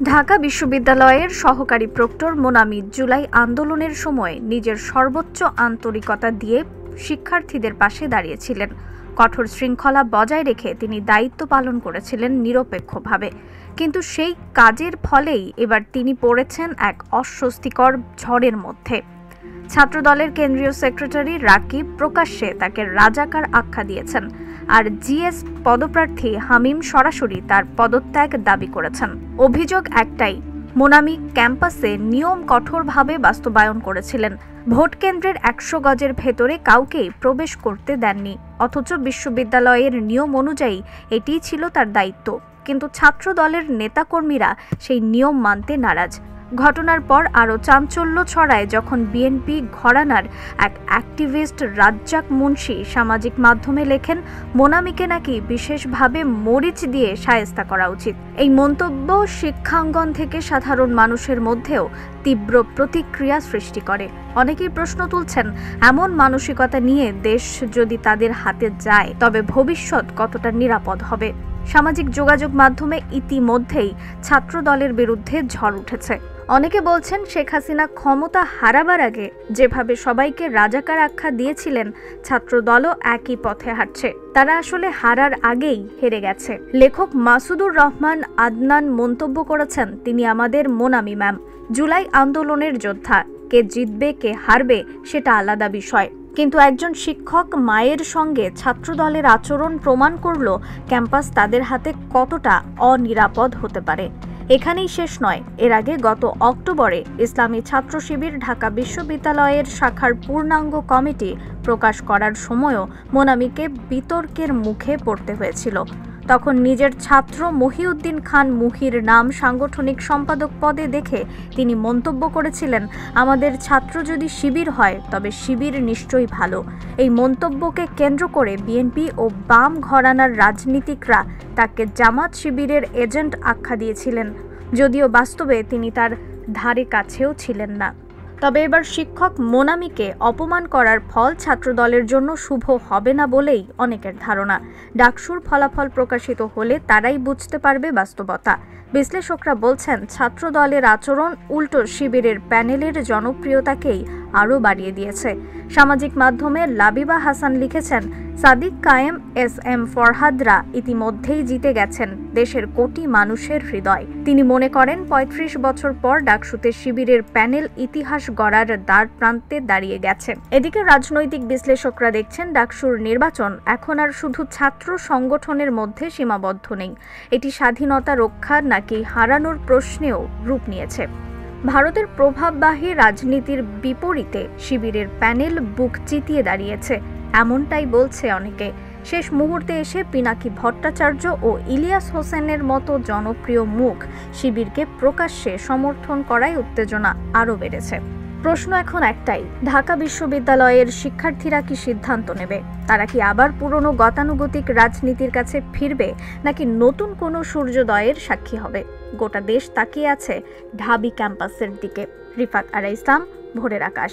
ঢাকা বিশ্ববিদ্যালয়ের সহকারী প্রক্টর মোনামি জুলাই আন্দোলনের সময় নিজের সর্বোচ্চ আন্তরিকতা দিয়ে শিক্ষার্থীদের পাশে দাঁড়িয়েছিলেন। কঠোর শৃঙ্খলা বজায় রেখে তিনি দায়িত্ব পালন করেছিলেন নিরপেক্ষভাবে। কিন্তু সেই কাজের ফলেই এবার তিনি পড়েছেন এক অস্বস্তিকর ঝড়ের মধ্যে। ছাত্রদলের কেন্দ্রীয় সেক্রেটারি রাকিব প্রকাশ্যে তাকে রাজাকার আখ্যা দিয়েছেন, আর জিএস পদপ্রার্থী হামিম সরাসরি তার পদত্যাগ দাবি করেছেন। অভিযোগ একটাই, মোনামি ক্যাম্পাসে নিয়ম কঠোরভাবে বাস্তবায়ন করেছিলেন। ভোট কেন্দ্রের ১০০ গজের ভেতরে কাউকেই প্রবেশ করতে দেননি, অথচ বিশ্ববিদ্যালয়ের নিয়ম অনুযায়ী এটিই ছিল তার দায়িত্ব। কিন্তু ছাত্রদলের নেতাকর্মীরা সেই নিয়ম মানতে নারাজ। ঘটনার পর আরও চাঞ্চল্য ছড়ায় যখন বিএনপি ঘরানার এক অ্যাক্টিভিস্ট রাজ্জাক মুন্সি সামাজিক মাধ্যমে লেখেন, মোনামিকে নাকি বিশেষভাবে মরিচ দিয়ে শায়েস্তা করা উচিত। এই মন্তব্য শিক্ষাঙ্গন থেকে সাধারণ মানুষের মধ্যেও তীব্র প্রতিক্রিয়া সৃষ্টি করে। অনেকেই প্রশ্ন তুলছেন, এমন মানসিকতা নিয়ে দেশ যদি তাদের হাতে যায় তবে ভবিষ্যৎ কতটা নিরাপদ হবে। সামাজিক যোগাযোগ মাধ্যমে ইতিমধ্যেই ছাত্রদলের বিরুদ্ধে ঝড় উঠেছে। অনেকে বলছেন, শেখ হাসিনা ক্ষমতা হারাবার আগে যেভাবে সবাইকে রাজাকার আখ্যা দিয়েছিলেন, ছাত্রদলও একই পথে হাঁটছে। তারা আসলে হারার আগেই হেরে গেছে। লেখক মাসুদুর রহমান আদনান মন্তব্য করেছেন, তিনি আমাদের মোনামি ম্যাম, জুলাই আন্দোলনের যোদ্ধা। কে জিতবে কে হারবে সেটা আলাদা বিষয়, কিন্তু একজন শিক্ষক মায়ের সঙ্গে ছাত্রদলের আচরণ প্রমাণ করল ক্যাম্পাস তাদের হাতে কতটা অনিরাপদ হতে পারে। এখানেই শেষ নয়, এর আগে গত অক্টোবরে ইসলামী ছাত্র শিবির ঢাকা বিশ্ববিদ্যালয়ের শাখার পূর্ণাঙ্গ কমিটি প্রকাশ করার সময়ও মোনামিকে বিতর্কের মুখে পড়তে হয়েছিল। তখন নিজের ছাত্র মহিউদ্দিন খান মুহির নাম সাংগঠনিক সম্পাদক পদে দেখে তিনি মন্তব্য করেছিলেন, আমাদের ছাত্র যদি শিবির হয় তবে শিবির নিশ্চয়ই ভালো। এই মন্তব্যকে কেন্দ্র করে বিএনপি ও বাম ঘরানার রাজনীতিকরা তাকে জামাত শিবিরের এজেন্ট আখ্যা দিয়েছিলেন, যদিও বাস্তবে তিনি তার ধারে কাছেও ছিলেন না। তবে এবার শিক্ষক মোনামিকে অপমান করার ফল ছাত্রদলের জন্য শুভ হবে না বলেই অনেকের ধারণা। ডাকসুর ফলাফল প্রকাশিত হলে তারাই বুঝতে পারবে বাস্তবতা। বিশ্লেষকরা বলছেন, ছাত্রদলের আচরণ উল্টো শিবিরের প্যানেলের জনপ্রিয়তাকেই আরও বাড়িয়ে দিয়েছে। সামাজিক মাধ্যমে লাবিবা হাসান লিখেছেন, সাদিক কায়েম এস.এম. ফরহাদরা ইতিমধ্যেই জিতে গেছেন দেশের কোটি মানুষের হৃদয়। তিনি মনে করেন ৩৫ বছর পর ডাকসুতে শিবিরের প্যানেল ইতিহাস গড়ার দ্বার প্রান্তে দাঁড়িয়ে গেছে। এদিকে রাজনৈতিক বিশ্লেষকরা দেখছেন, ডাকসুর নির্বাচন এখন আর শুধু ছাত্র সংগঠনের মধ্যে সীমাবদ্ধ নেই, এটি স্বাধীনতা রক্ষার নাকি হারানোর প্রশ্নেও রূপ নিয়েছে। ভারতের প্রভাববাহী রাজনীতির বিপরীতে শিবিরের প্যানেল বুক চিতিয়ে দাঁড়িয়েছে, এমনটাই বলছে অনেকে। শেষ মুহূর্তে এসে পিনাকি ভট্টাচার্য ও ইলিয়াস হোসেনের মতো জনপ্রিয় মুখ শিবিরকে প্রকাশ্যে সমর্থন করায় উত্তেজনা আরও বেড়েছে। প্রশ্ন এখন একটাই, ঢাকা বিশ্ববিদ্যালয়ের শিক্ষার্থীরা কি সিদ্ধান্ত নেবে? তারা কি আবার পুরনো গতানুগতিক রাজনীতির কাছে ফিরবে, নাকি নতুন কোনো সূর্যোদয়ের সাক্ষী হবে? গোটা দেশ তাকিয়ে আছে ঢাবি ক্যাম্পাসের দিকে। রিফাত আরা ইসলাম, ভোরের আকাশ।